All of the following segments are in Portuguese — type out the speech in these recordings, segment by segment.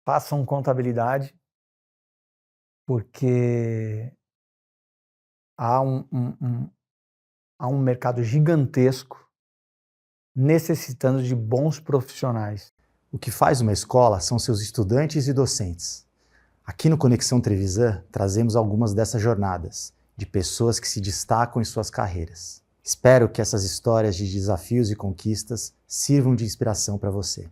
façam contabilidade, porque há há um mercado gigantesco necessitando de bons profissionais. O que faz uma escola são seus estudantes e docentes. Aqui no Conexão Trevisan, trazemos algumas dessas jornadas, de pessoas que se destacam em suas carreiras. Espero que essas histórias de desafios e conquistas sirvam de inspiração para você.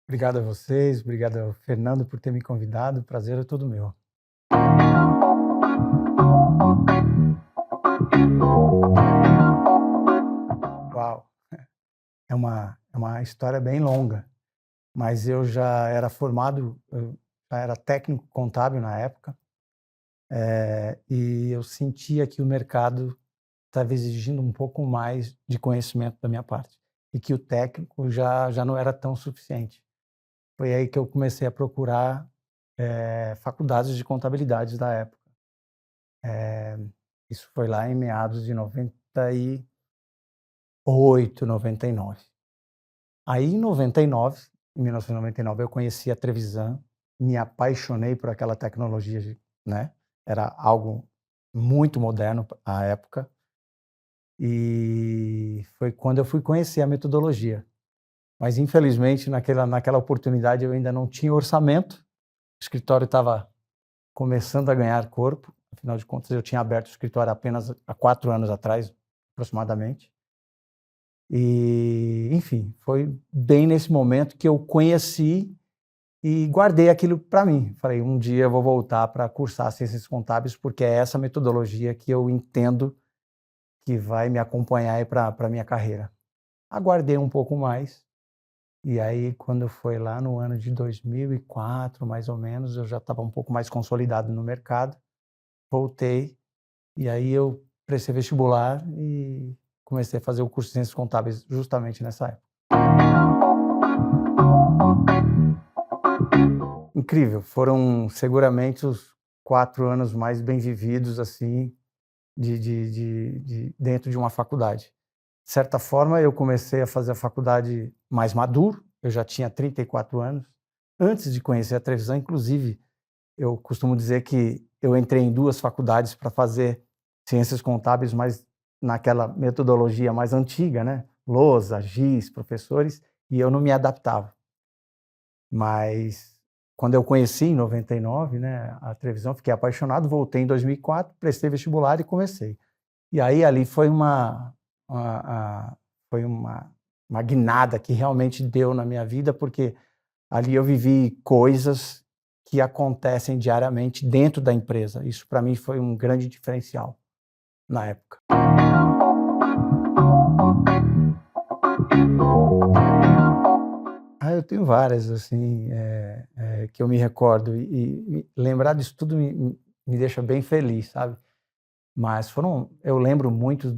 Obrigado a vocês, obrigado ao Fernando por ter me convidado, o prazer é todo meu. Uau, é uma história bem longa, mas eu já era formado, eu já era técnico contábil na época, e eu sentia que o mercado estava exigindo um pouco mais de conhecimento da minha parte, e que o técnico já não era tão suficiente. Foi aí que eu comecei a procurar faculdades de contabilidade da época. Isso foi lá em meados de 98, 99. Aí em 1999, eu conheci a Trevisan, me apaixonei por aquela tecnologia, né? Era algo muito moderno à época. E foi quando eu fui conhecer a metodologia. Mas, infelizmente, naquela oportunidade eu ainda não tinha orçamento, o escritório estava começando a ganhar corpo, afinal de contas eu tinha aberto o escritório apenas há 4 anos atrás, aproximadamente. E, enfim, foi bem nesse momento que eu conheci e guardei aquilo para mim. Falei, um dia eu vou voltar para cursar Ciências Contábeis, porque é essa metodologia que eu entendo que vai me acompanhar para a minha carreira. Aguardei um pouco mais, e aí quando foi lá no ano de 2004, mais ou menos, eu já estava um pouco mais consolidado no mercado, voltei, e aí eu prestei vestibular e comecei a fazer o curso de Ciências Contábeis justamente nessa época. Incrível, foram seguramente os 4 anos mais bem vividos, assim, dentro de uma faculdade. De certa forma, eu comecei a fazer a faculdade mais maduro, eu já tinha 34 anos. Antes de conhecer a Trevisan, inclusive, eu costumo dizer que eu entrei em 2 faculdades para fazer Ciências Contábeis, mas naquela metodologia mais antiga, né? Lousa, giz, professores, e eu não me adaptava. Mas quando eu conheci em 99, né, a Trevisan, fiquei apaixonado, voltei em 2004, prestei vestibular e comecei. E aí ali foi foi uma guinada que realmente deu na minha vida, porque ali eu vivi coisas que acontecem diariamente dentro da empresa. Isso para mim foi um grande diferencial na época. Eu tenho várias, assim, que eu me recordo, e lembrar disso tudo me deixa bem feliz, sabe? Mas eu lembro muito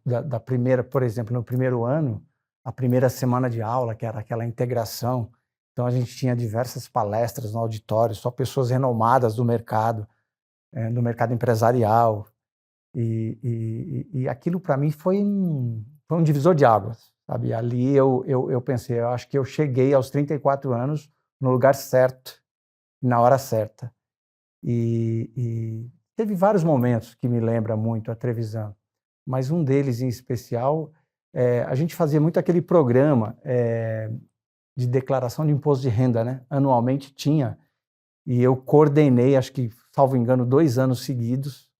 da primeira, por exemplo, no primeiro ano, a primeira semana de aula, que era aquela integração. Então a gente tinha diversas palestras no auditório, só pessoas renomadas do mercado empresarial. E aquilo para mim foi um divisor de águas, sabe? Ali eu pensei, eu acho que eu cheguei aos 34 anos no lugar certo, na hora certa. E teve vários momentos que me lembram muito a Trevisan, mas um deles em especial, a gente fazia muito aquele programa de declaração de imposto de renda, né? Anualmente tinha, e eu coordenei, acho que, salvo engano, 2 anos seguidos,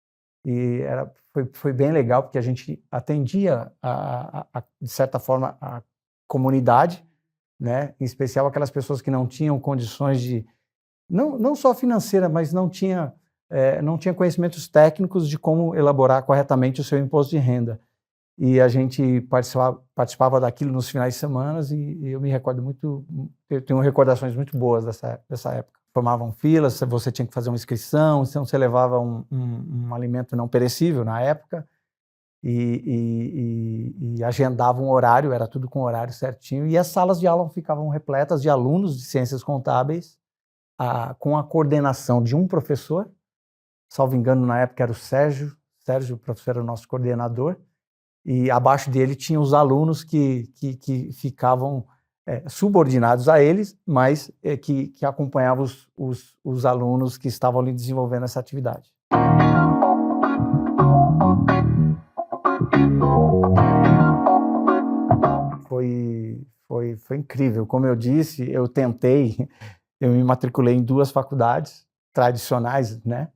e foi bem legal, porque a gente atendia, de certa forma, a comunidade, né? Em especial aquelas pessoas que não tinham condições de, não só financeira, mas não tinha conhecimentos técnicos de como elaborar corretamente o seu imposto de renda. E a gente participava daquilo nos finais de semana, e eu me recordo muito, eu tenho recordações muito boas dessa época. Formavam filas, você tinha que fazer uma inscrição, então você levava um alimento não perecível na época, e agendava um horário, era tudo com horário certinho, e as salas de aula ficavam repletas de alunos de ciências contábeis, com a coordenação de um professor, salvo engano, na época era o Sérgio, o professor era o nosso coordenador, e abaixo dele tinha os alunos que ficavam subordinados a eles, mas que acompanhavam os alunos que estavam ali desenvolvendo essa atividade. Foi incrível. Como eu disse, eu me matriculei em 2 faculdades tradicionais, né?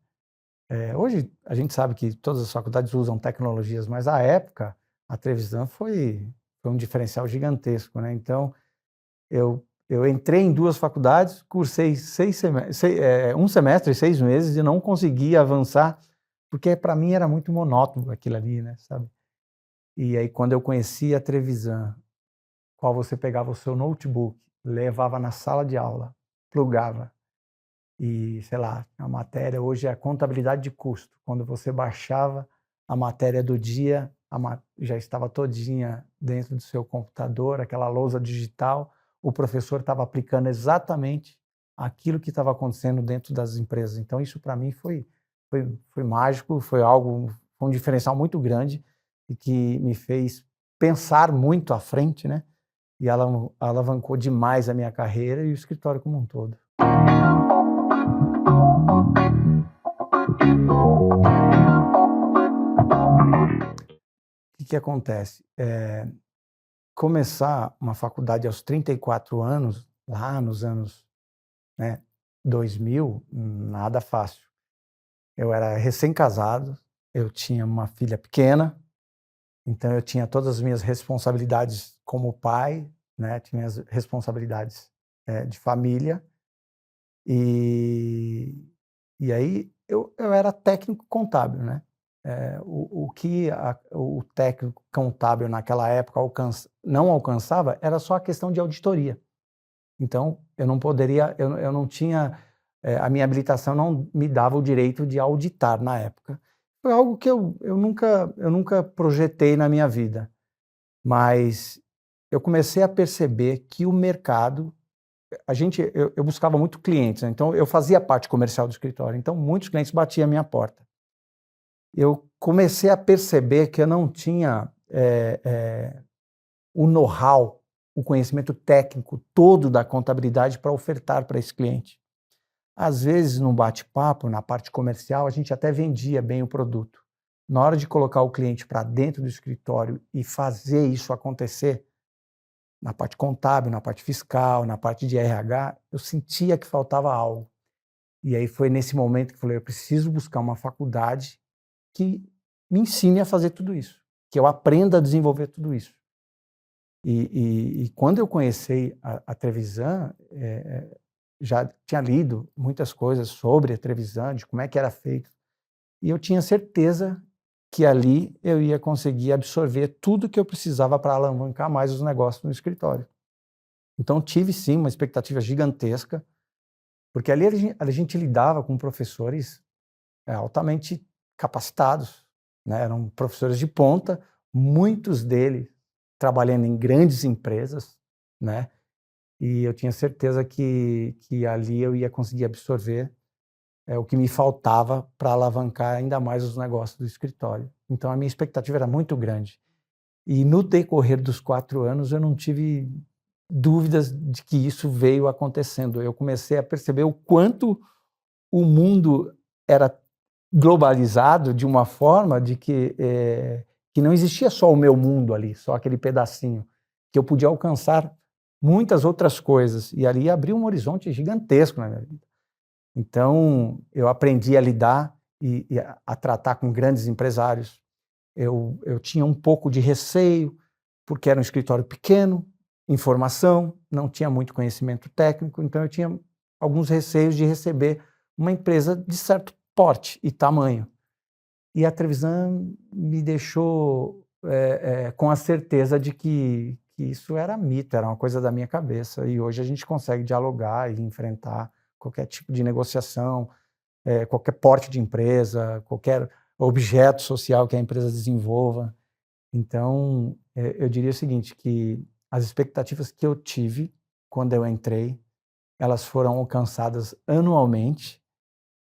Hoje a gente sabe que todas as faculdades usam tecnologias, mas à época a Trevisan foi um diferencial gigantesco, né? Então eu entrei em 2 faculdades, cursei 1 semestre e 6 meses e não consegui avançar, porque para mim era muito monótono aquilo ali, né? Sabe? E aí quando eu conheci a Trevisan, qual você pegava o seu notebook, levava na sala de aula, plugava, e, sei lá, a matéria hoje é a contabilidade de custo. Quando você baixava a matéria do dia, já estava todinha dentro do seu computador, aquela lousa digital, o professor estava aplicando exatamente aquilo que estava acontecendo dentro das empresas. Então, isso para mim foi mágico, foi um diferencial muito grande e que me fez pensar muito à frente, né? E alavancou demais a minha carreira e o escritório como um todo. O que acontece? Começar uma faculdade aos 34 anos, lá nos anos, né, 2000, nada fácil. Eu era recém-casado, eu tinha uma filha pequena, então eu tinha todas as minhas responsabilidades como pai, né, tinha as responsabilidades de família, e aí eu era técnico contábil, né? O que o técnico contábil naquela época não alcançava era só a questão de auditoria. Então, eu não poderia, eu não tinha, a minha habilitação não me dava o direito de auditar na época. Foi algo que eu nunca projetei na minha vida, mas eu comecei a perceber que o mercado, eu buscava muito clientes, né? Então eu fazia parte comercial do escritório, então muitos clientes batiam a minha porta. Eu comecei a perceber que eu não tinha o know-how, o conhecimento técnico todo da contabilidade para ofertar para esse cliente. Às vezes, no bate-papo, na parte comercial, a gente até vendia bem o produto. Na hora de colocar o cliente para dentro do escritório e fazer isso acontecer, na parte contábil, na parte fiscal, na parte de RH, eu sentia que faltava algo. E aí foi nesse momento que eu falei, eu preciso buscar uma faculdade que me ensine a fazer tudo isso, que eu aprenda a desenvolver tudo isso. E quando eu conheci a Trevisan, já tinha lido muitas coisas sobre a Trevisan, de como é que era feito, e eu tinha certeza que ali eu ia conseguir absorver tudo que eu precisava para alavancar mais os negócios no escritório. Então tive sim uma expectativa gigantesca, porque ali a gente lidava com professores altamente capacitados, né? Eram professores de ponta, muitos deles trabalhando em grandes empresas, né? E eu tinha certeza que ali eu ia conseguir absorver o que me faltava para alavancar ainda mais os negócios do escritório. Então a minha expectativa era muito grande. E no decorrer dos 4 anos eu não tive dúvidas de que isso veio acontecendo. Eu comecei a perceber o quanto o mundo era globalizado de uma forma de que não existia só o meu mundo ali, só aquele pedacinho, que eu podia alcançar muitas outras coisas, e ali abriu um horizonte gigantesco na minha vida. Então, eu aprendi a lidar e a tratar com grandes empresários. Eu tinha um pouco de receio, porque era um escritório pequeno, informação, não tinha muito conhecimento técnico, então eu tinha alguns receios de receber uma empresa de certo porte e tamanho. E a Trevisan me deixou com a certeza de que isso era mito, era uma coisa da minha cabeça, e hoje a gente consegue dialogar e enfrentar qualquer tipo de negociação, qualquer porte de empresa, qualquer objeto social que a empresa desenvolva. Então, eu diria o seguinte, que as expectativas que eu tive quando eu entrei, elas foram alcançadas anualmente,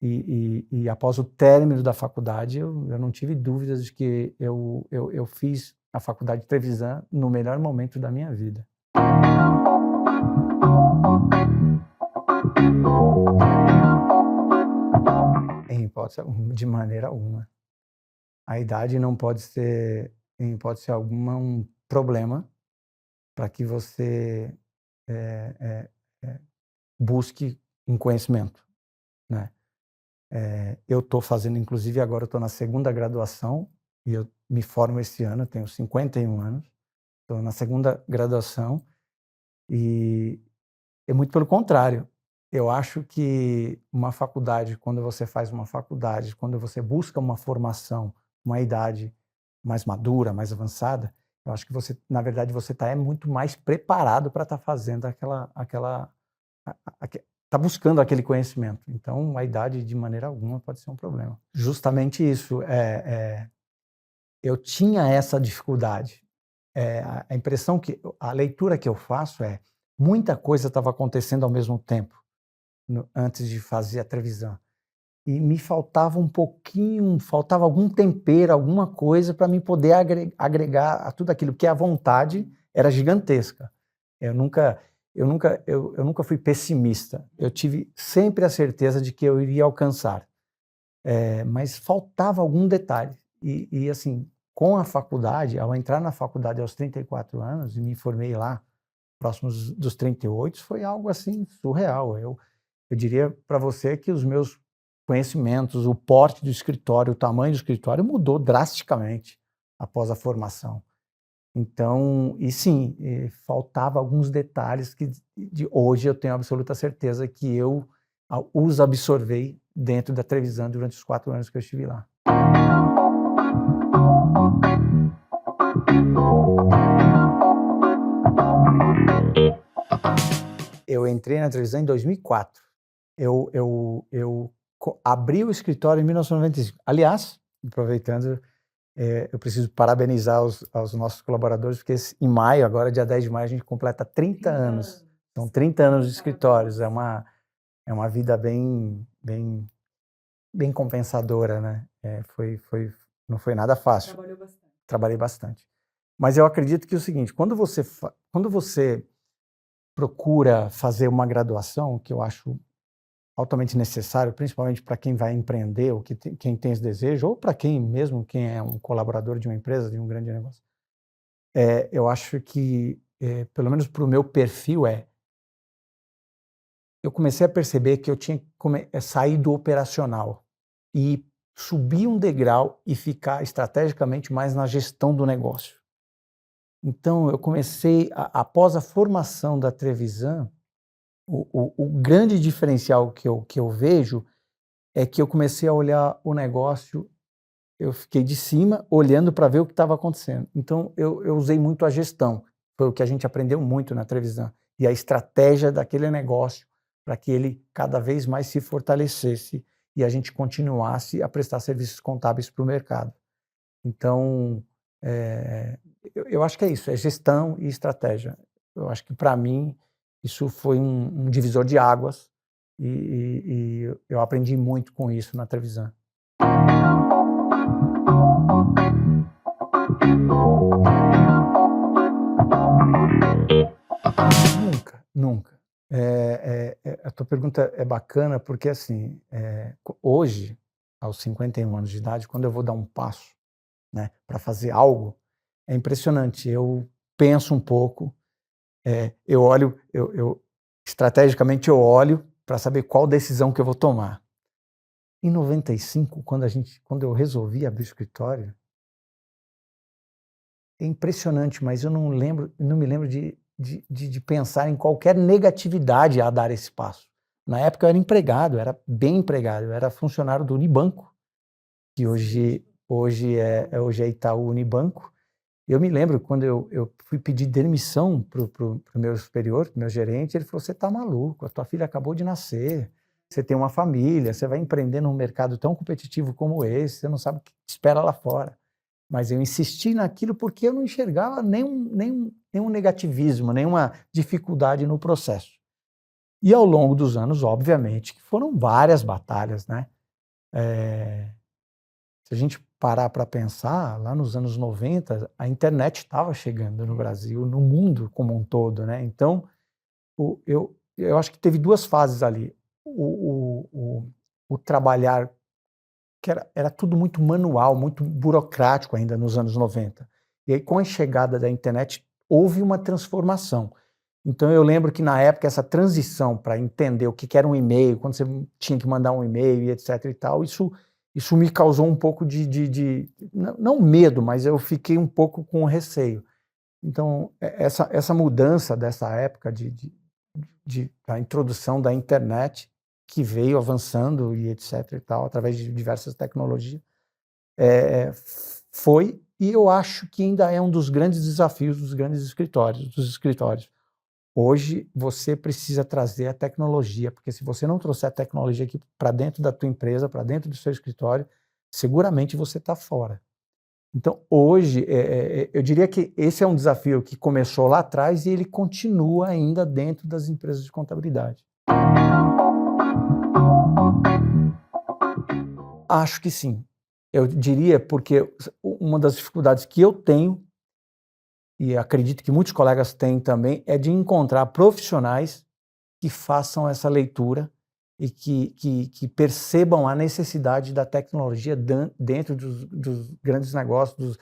E após o término da faculdade, eu não tive dúvidas de que eu fiz a faculdade de Trevisan no melhor momento da minha vida. Em hipótese, de maneira alguma. A idade não pode ser, em hipótese alguma, um problema para que você busque um conhecimento, né? Eu estou fazendo, inclusive agora eu estou na 2ª graduação e eu me formo esse ano, eu tenho 51 anos, estou na 2ª graduação e é muito pelo contrário. Eu acho que uma faculdade, quando você faz uma faculdade, quando você busca uma formação, uma idade mais madura, mais avançada, eu acho que você, na verdade, você está muito mais preparado para estar fazendo está buscando aquele conhecimento. Então, a idade, de maneira alguma, pode ser um problema. Justamente isso. Eu tinha essa dificuldade. A impressão a leitura que eu faço é muita coisa estava acontecendo ao mesmo tempo, antes de fazer a Trevisan. E me faltava um pouquinho, faltava algum tempero, alguma coisa para mim poder agregar a tudo aquilo, porque a vontade era gigantesca. Eu nunca fui pessimista. Eu tive sempre a certeza de que eu iria alcançar. Mas faltava algum detalhe. E assim, com a faculdade, ao entrar na faculdade aos 34 anos, e me formei lá, próximos dos 38, foi algo assim surreal. Eu diria para você que os meus conhecimentos, o porte do escritório, o tamanho do escritório mudou drasticamente após a formação. Então, e sim, faltava alguns detalhes que hoje eu tenho absoluta certeza que eu os absorvei dentro da Trevisan durante os 4 anos que eu estive lá. Eu entrei na Trevisan em 2004. Eu abri o escritório em 1995. Aliás, aproveitando, eu preciso parabenizar os nossos colaboradores, porque em maio, agora dia 10 de maio, a gente completa 30 anos. São 30 anos de escritórios. É uma vida bem compensadora, né? Não foi nada fácil. Trabalhou bastante. Trabalhei bastante. Mas eu acredito que é o seguinte, quando você procura fazer uma graduação, que eu acho altamente necessário, principalmente para quem vai empreender, ou quem tem esse desejo, ou para quem é um colaborador de uma empresa, de um grande negócio. Eu acho que, pelo menos para o meu perfil, eu comecei a perceber que eu tinha que sair do operacional e subir um degrau e ficar estrategicamente mais na gestão do negócio. Então, eu comecei, após a formação da Trevisan, o grande diferencial que eu vejo é que eu comecei a olhar o negócio, eu fiquei de cima olhando para ver o que estava acontecendo. Então, eu usei muito a gestão, foi o que a gente aprendeu muito na Trevisan, e a estratégia daquele negócio para que ele cada vez mais se fortalecesse e a gente continuasse a prestar serviços contábeis para o mercado. Então, eu acho que é isso, é gestão e estratégia. Eu acho que, para mim, isso foi um divisor de águas e eu aprendi muito com isso na Trevisan. Nunca. A tua pergunta é bacana porque, assim, hoje, aos 51 anos de idade, quando eu vou dar um passo, né, para fazer algo, é impressionante. Eu penso um pouco, eu olho, estrategicamente eu olho para saber qual decisão que eu vou tomar. Em 95, quando eu resolvi abrir o escritório, é impressionante, mas eu não me lembro de pensar em qualquer negatividade a dar esse passo. Na época eu era empregado, era bem empregado, eu era funcionário do Unibanco, que hoje é Itaú Unibanco. Eu me lembro quando eu fui pedir demissão pro meu superior, pro meu gerente, ele falou: "Você está maluco, a tua filha acabou de nascer, você tem uma família, você vai empreender num mercado tão competitivo como esse, você não sabe o que te espera lá fora." Mas eu insisti naquilo porque eu não enxergava nenhum negativismo, nenhuma dificuldade no processo. E ao longo dos anos, obviamente, que foram várias batalhas, né? Se a gente parar para pensar, lá nos anos 90, a internet estava chegando no Brasil, no mundo como um todo, né? Então, eu acho que teve duas fases ali. O trabalhar, que era tudo muito manual, muito burocrático ainda nos anos 90. E aí, com a chegada da internet, houve uma transformação. Então, eu lembro que, na época, essa transição para entender o que era um e-mail, quando você tinha que mandar um e-mail e etc. e tal, isso me causou um pouco não medo, mas eu fiquei um pouco com receio. Então, essa mudança dessa época da introdução da internet, que veio avançando e etc. e tal, através de diversas tecnologias, foi, e eu acho que ainda é um dos grandes desafios dos grandes escritórios. Hoje, você precisa trazer a tecnologia, porque se você não trouxer a tecnologia aqui para dentro da tua empresa, para dentro do seu escritório, seguramente você está fora. Então, hoje, eu diria que esse é um desafio que começou lá atrás e ele continua ainda dentro das empresas de contabilidade. Acho que sim. Eu diria porque uma das dificuldades que eu tenho, e acredito que muitos colegas têm também, é de encontrar profissionais que façam essa leitura e que percebam a necessidade da tecnologia dentro dos grandes negócios,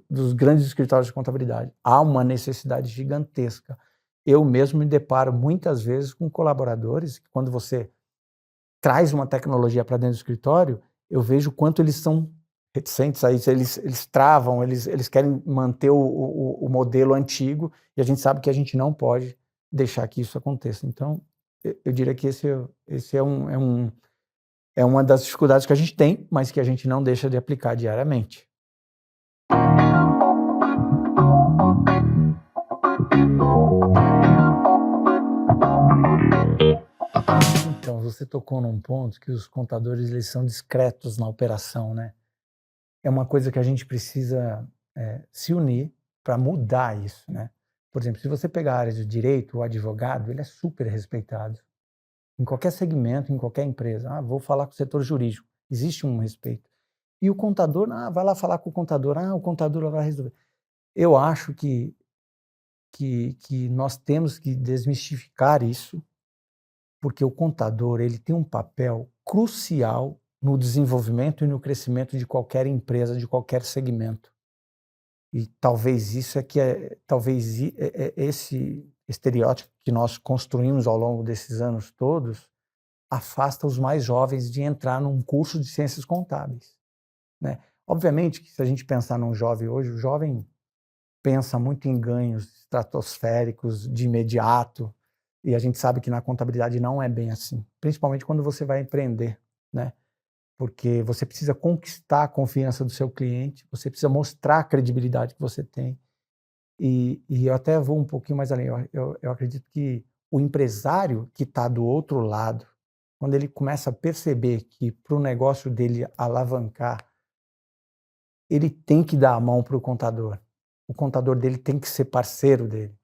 dos grandes escritórios de contabilidade. Há uma necessidade gigantesca. Eu mesmo me deparo muitas vezes com colaboradores que, quando você traz uma tecnologia para dentro do escritório, eu vejo o quanto eles são reticentes a isso, eles travam, eles querem manter o modelo antigo, e a gente sabe que a gente não pode deixar que isso aconteça. Então, eu diria que esse é uma das dificuldades que a gente tem, mas que a gente não deixa de aplicar diariamente. Então, você tocou num ponto que os contadores, eles são discretos na operação, né? É uma coisa que a gente precisa se unir para mudar isso, né? Por exemplo, se você pegar a área de direito, o advogado, ele é super respeitado. Em qualquer segmento, em qualquer empresa. Ah, vou falar com o setor jurídico. Existe um respeito. E o contador, vai lá falar com o contador. O contador vai resolver. Eu acho que nós temos que desmistificar isso, porque o contador, ele tem um papel crucial no desenvolvimento e no crescimento de qualquer empresa, de qualquer segmento. E talvez isso talvez esse estereótipo que nós construímos ao longo desses anos todos afasta os mais jovens de entrar num curso de ciências contábeis, né? Obviamente que, se a gente pensar num jovem hoje, o jovem pensa muito em ganhos estratosféricos de imediato, e a gente sabe que na contabilidade não é bem assim, principalmente quando você vai empreender, né? Porque você precisa conquistar a confiança do seu cliente, você precisa mostrar a credibilidade que você tem. E eu até vou um pouquinho mais além. Eu acredito que o empresário que está do outro lado, quando ele começa a perceber que, para o negócio dele alavancar, ele tem que dar a mão para o contador. O contador dele tem que ser parceiro dele.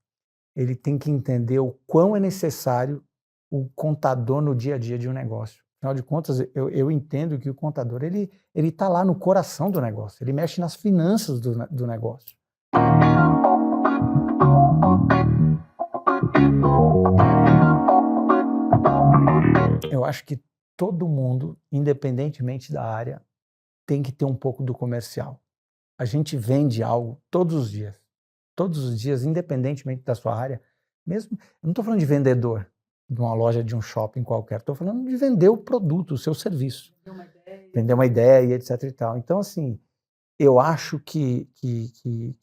Ele tem que entender o quão é necessário o contador no dia a dia de um negócio. Afinal de contas, eu entendo que o contador ele está lá no coração do negócio, ele mexe nas finanças do negócio. Eu acho que todo mundo, independentemente da área, tem que ter um pouco do comercial. A gente vende algo todos os dias, independentemente da sua área. Mesmo, eu não estou falando de vendedor de uma loja, de um shopping qualquer, estou falando de vender o produto, o seu serviço. Vender uma ideia, etc. e tal. Então, assim, eu acho que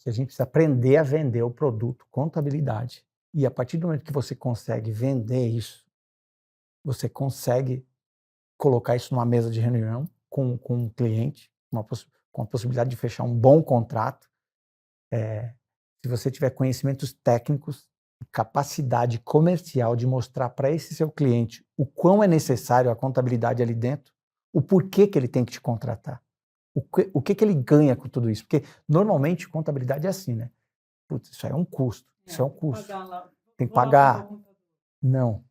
a gente precisa aprender a vender o produto, contabilidade. E a partir do momento que você consegue vender isso, você consegue colocar isso numa mesa de reunião com um cliente, com a possibilidade de fechar um bom contrato. Se você tiver conhecimentos técnicos, capacidade comercial de mostrar para esse seu cliente o quão é necessário a contabilidade ali dentro, o porquê que ele tem que te contratar, o que ele ganha com tudo isso. Porque, normalmente, contabilidade é assim, né? Putz, isso aí é um custo, isso é um custo. Tem que pagar. Não.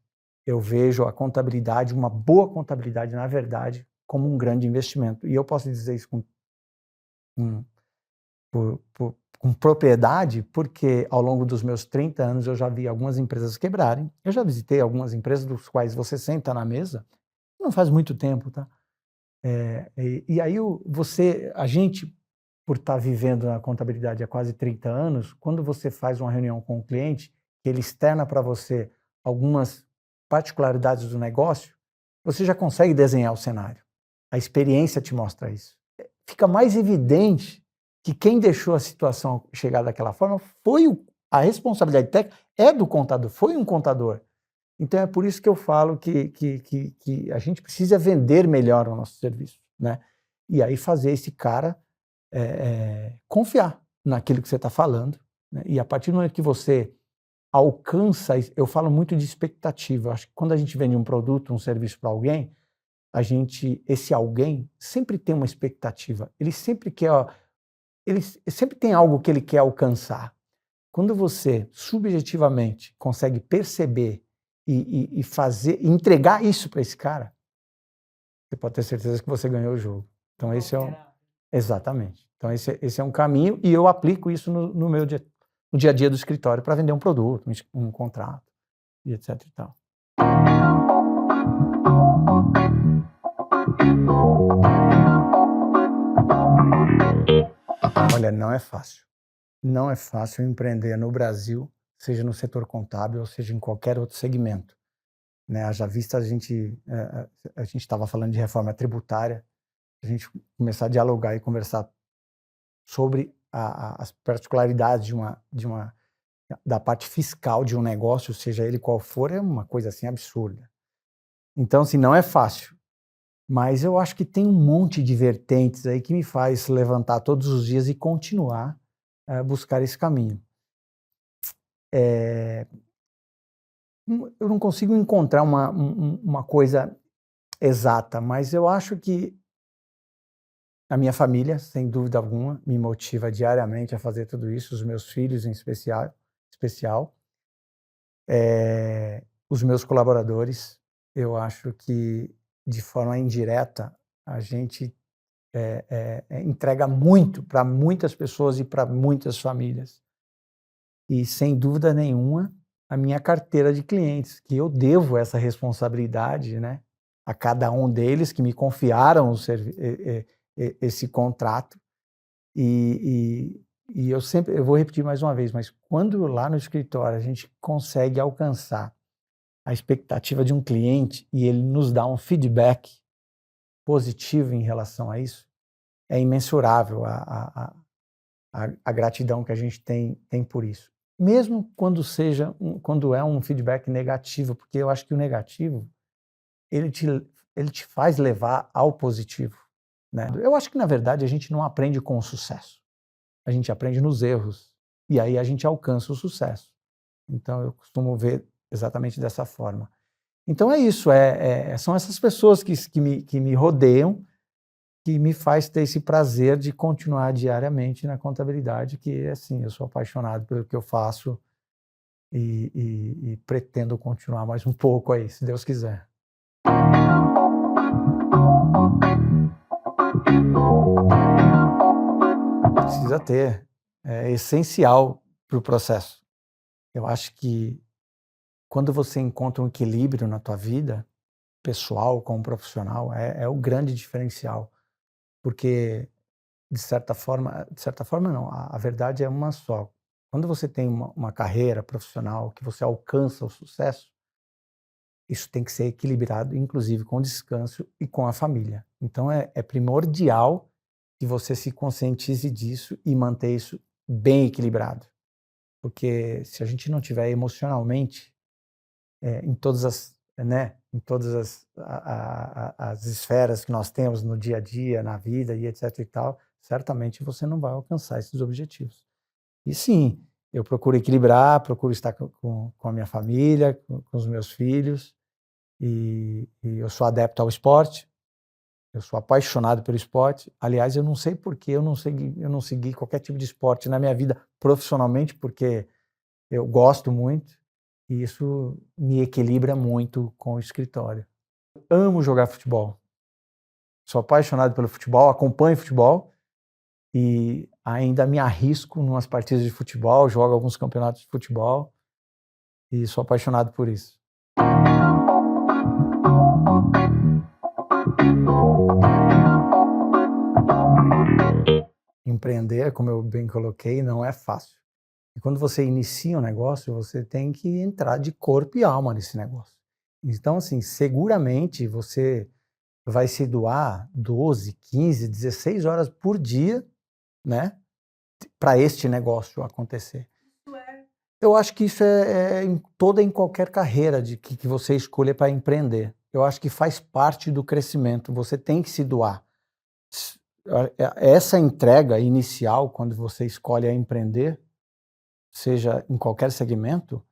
eu vejo a contabilidade, uma boa contabilidade, na verdade, como um grande investimento. E eu posso dizer isso com propriedade, porque ao longo dos meus 30 anos eu já vi algumas empresas quebrarem. Eu já visitei algumas empresas dos quais você senta na mesa, não faz muito tempo, tá? E aí a gente, por estar vivendo na contabilidade há quase 30 anos, quando você faz uma reunião com o cliente, que ele externa para você algumas particularidades do negócio, você já consegue desenhar o cenário. A experiência te mostra isso. Fica mais evidente que quem deixou a situação chegar daquela forma foi a responsabilidade técnica é do contador, foi um contador. Então é por isso que eu falo que a gente precisa vender melhor o nosso serviço, né? E aí fazer esse cara confiar naquilo que você está falando, né? E a partir do momento que você alcança, eu falo muito de expectativa. Eu acho que quando a gente vende um produto, um serviço para alguém, esse alguém sempre tem uma expectativa. Ele sempre tem algo que ele quer alcançar. Quando você subjetivamente consegue perceber e entregar isso para esse cara, você pode ter certeza que você ganhou o jogo. Então exatamente. Então esse é um caminho e eu aplico isso no meu dia a dia do escritório para vender um produto, um contrato e etc e tal. Olha, não é fácil. Não é fácil empreender no Brasil, seja no setor contábil ou seja em qualquer outro segmento, né? Haja vista a gente estava falando de reforma tributária, a gente começar a dialogar e conversar sobre as particularidades da parte fiscal de um negócio, seja ele qual for, é uma coisa assim absurda. Então, assim, não é fácil, mas eu acho que tem um monte de vertentes aí que me faz levantar todos os dias e continuar a buscar esse caminho. Eu não consigo encontrar uma coisa exata, mas eu acho que a minha família, sem dúvida alguma, me motiva diariamente a fazer tudo isso, os meus filhos em especial, os meus colaboradores. Eu acho que, de forma indireta, a gente entrega muito para muitas pessoas e para muitas famílias. E, sem dúvida nenhuma, a minha carteira de clientes, que eu devo essa responsabilidade, né, a cada um deles que me confiaram esse contrato. E eu vou repetir mais uma vez, mas quando lá no escritório a gente consegue alcançar a expectativa de um cliente e ele nos dá um feedback positivo em relação a isso, é imensurável a gratidão que a gente tem por isso. Mesmo quando é um feedback negativo, porque eu acho que o negativo, ele te faz levar ao positivo, né? Eu acho que, na verdade, a gente não aprende com o sucesso. A gente aprende nos erros. E aí a gente alcança o sucesso. Então, eu costumo ver exatamente dessa forma. Então, é isso. São essas pessoas que me rodeiam, que me faz ter esse prazer de continuar diariamente na contabilidade, que, assim, eu sou apaixonado pelo que eu faço e pretendo continuar mais um pouco aí, se Deus quiser. Precisa ter. É essencial para o processo. Eu acho que quando você encontra um equilíbrio na tua vida, pessoal como profissional, é o grande diferencial. Porque, de certa forma não, a verdade é uma só. Quando você tem uma carreira profissional, que você alcança o sucesso, isso tem que ser equilibrado, inclusive com o descanso e com a família. Então é primordial que você se conscientize disso e manter isso bem equilibrado. Porque se a gente não tiver emocionalmente em todas as esferas que nós temos no dia a dia, na vida e etc e tal, certamente você não vai alcançar esses objetivos. E sim, eu procuro equilibrar, procuro estar com a minha família, com os meus filhos, e eu sou adepto ao esporte, eu sou apaixonado pelo esporte. Aliás, eu não sei por que eu não segui qualquer tipo de esporte na minha vida profissionalmente, porque eu gosto muito. E isso me equilibra muito com o escritório. Amo jogar futebol. Sou apaixonado pelo futebol, acompanho futebol e ainda me arrisco em umas partidas de futebol, jogo alguns campeonatos de futebol e sou apaixonado por isso. Empreender, como eu bem coloquei, não é fácil. E quando você inicia um negócio, você tem que entrar de corpo e alma nesse negócio. Então, assim, seguramente você vai se doar 12, 15, 16 horas por dia, né, para este negócio acontecer. Eu acho que isso é em qualquer carreira que você escolha para empreender. Eu acho que faz parte do crescimento. Você tem que se doar. Essa entrega inicial, quando você escolhe a empreender, seja em qualquer segmento,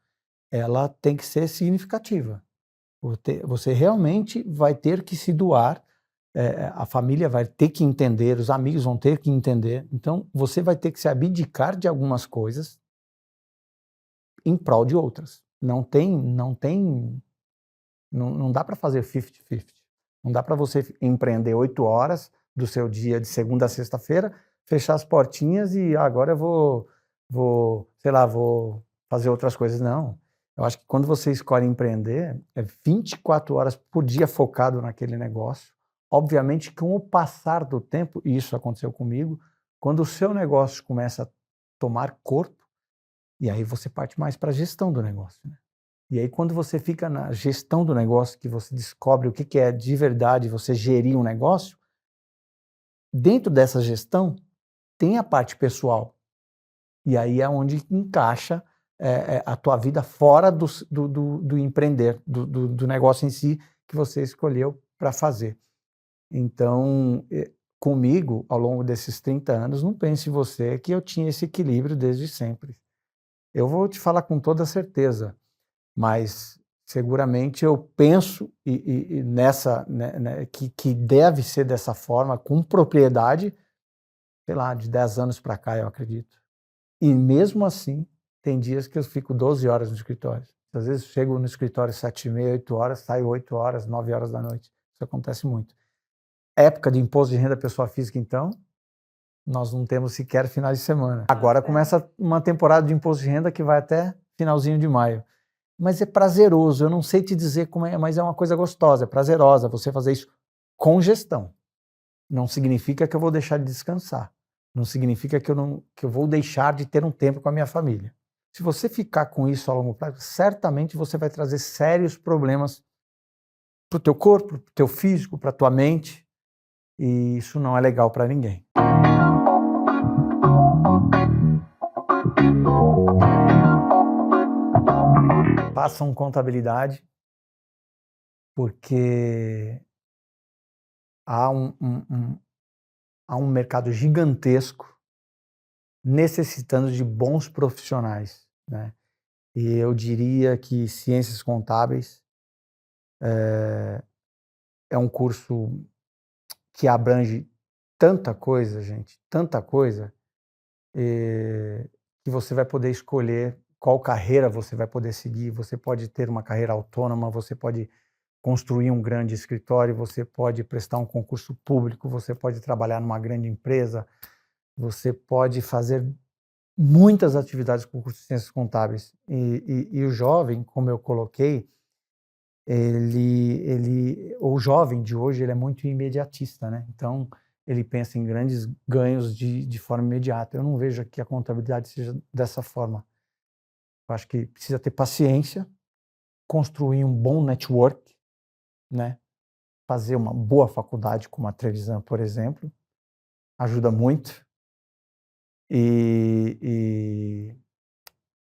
ela tem que ser significativa. Você realmente vai ter que se doar, a família vai ter que entender, os amigos vão ter que entender. Então, você vai ter que se abdicar de algumas coisas em prol de outras. Não dá para fazer 50-50. Não dá para você empreender 8 horas do seu dia de segunda a sexta-feira, fechar as portinhas e agora eu sei lá, vou fazer outras coisas. Não. Eu acho que quando você escolhe empreender, é 24 horas por dia focado naquele negócio. Obviamente, com o passar do tempo, e isso aconteceu comigo, quando o seu negócio começa a tomar corpo, e aí você parte mais para a gestão do negócio, né? E aí, quando você fica na gestão do negócio, que você descobre o que é de verdade você gerir um negócio, dentro dessa gestão tem a parte pessoal. E aí é onde encaixa a tua vida fora do empreender, do negócio em si que você escolheu para fazer. Então, comigo, ao longo desses 30 anos, não pense você que eu tinha esse equilíbrio desde sempre. Eu vou te falar com toda certeza, mas seguramente eu penso e nessa, né, que deve ser dessa forma, com propriedade, sei lá, de 10 anos para cá, eu acredito. E mesmo assim, tem dias que eu fico 12 horas no escritório. Às vezes chego no escritório 7h30, 8 horas, saio 8 horas, 9 horas da noite. Isso acontece muito. Época de imposto de renda pessoa física, então, nós não temos sequer finais de semana. Agora começa uma temporada de imposto de renda que vai até finalzinho de maio. Mas é prazeroso, eu não sei te dizer como é, mas é uma coisa gostosa, é prazerosa você fazer isso com gestão. Não significa que eu vou deixar de descansar. Não significa que eu vou deixar de ter um tempo com a minha família. Se você ficar com isso a longo prazo, certamente você vai trazer sérios problemas para o teu corpo, para o teu físico, para a tua mente, e isso não é legal para ninguém. Façam contabilidade, porque há há um mercado gigantesco necessitando de bons profissionais, né? E eu diria que ciências contábeis é um curso que abrange tanta coisa, gente, tanta coisa, que você vai poder escolher qual carreira você vai poder seguir. Você pode ter uma carreira autônoma, você pode construir um grande escritório, você pode prestar um concurso público, você pode trabalhar numa grande empresa, você pode fazer muitas atividades com o curso de ciências contábeis. E o jovem, como eu coloquei, o jovem de hoje, ele é muito imediatista, né? Então, ele pensa em grandes ganhos de forma imediata. Eu não vejo que a contabilidade seja dessa forma. Eu acho que precisa ter paciência, construir um bom network, né? Fazer uma boa faculdade como a Trevisan, por exemplo, ajuda muito. E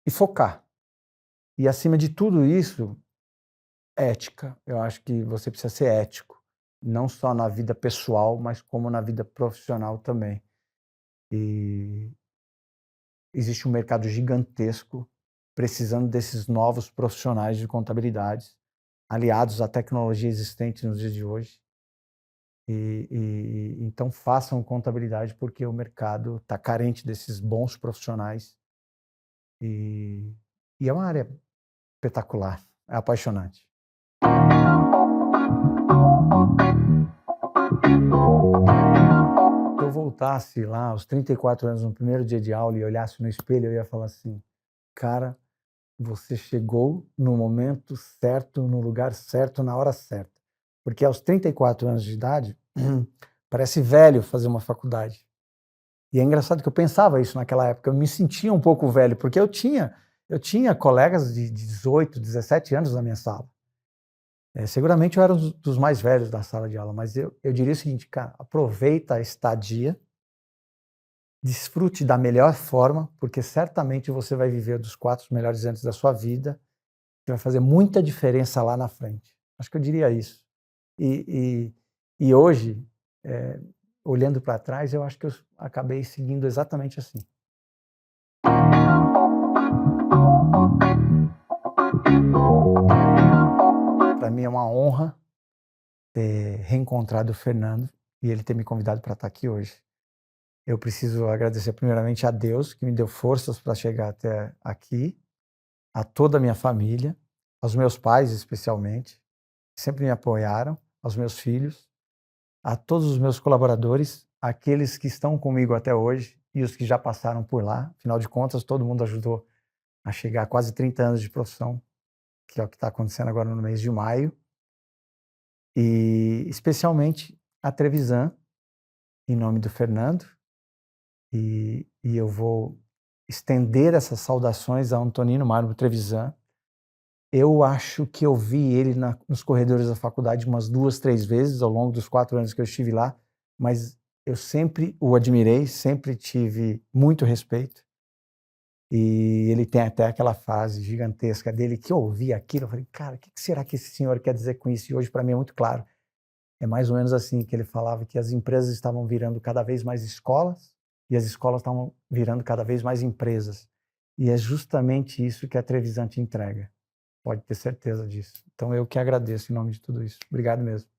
focar. E acima de tudo isso, ética. Eu acho que você precisa ser ético, não só na vida pessoal, mas como na vida profissional também. E existe um mercado gigantesco precisando desses novos profissionais de contabilidade, aliados à tecnologia existente nos dias de hoje. Então façam contabilidade porque o mercado está carente desses bons profissionais e é uma área espetacular, é apaixonante. Se eu voltasse lá aos 34 anos, no primeiro dia de aula, e olhasse no espelho, eu ia falar assim, cara, você chegou no momento certo, no lugar certo, na hora certa. Porque aos 34 anos de idade, parece velho fazer uma faculdade. E é engraçado que eu pensava isso naquela época, eu me sentia um pouco velho, porque eu tinha colegas de 18, 17 anos na minha sala. Seguramente eu era um dos mais velhos da sala de aula, mas eu diria o seguinte, cara, aproveita a estadia, desfrute da melhor forma, porque certamente você vai viver dos 4 melhores anos da sua vida, que vai fazer muita diferença lá na frente. Acho que eu diria isso. E hoje, olhando para trás, eu acho que eu acabei seguindo exatamente assim. Para mim é uma honra ter reencontrado o Fernando e ele ter me convidado para estar aqui hoje. Eu preciso agradecer primeiramente a Deus, que me deu forças para chegar até aqui, a toda a minha família, aos meus pais especialmente, que sempre me apoiaram, aos meus filhos, a todos os meus colaboradores, aqueles que estão comigo até hoje e os que já passaram por lá. Afinal de contas, todo mundo ajudou a chegar a quase 30 anos de profissão, que é o que está acontecendo agora no mês de maio. E especialmente a Trevisan, em nome do Fernando. E eu vou estender essas saudações a Antonino Mármore Trevisan. Eu acho que eu vi ele nos corredores da faculdade umas 2, 3 vezes ao longo dos 4 anos que eu estive lá, mas eu sempre o admirei, sempre tive muito respeito. E ele tem até aquela fase gigantesca dele que eu ouvi aquilo, eu falei, cara, o que será que esse senhor quer dizer com isso? E hoje para mim é muito claro. É mais ou menos assim que ele falava, que as empresas estavam virando cada vez mais escolas e as escolas estavam virando cada vez mais empresas. E é justamente isso que a Trevisan te entrega. Pode ter certeza disso. Então eu que agradeço em nome de tudo isso. Obrigado mesmo.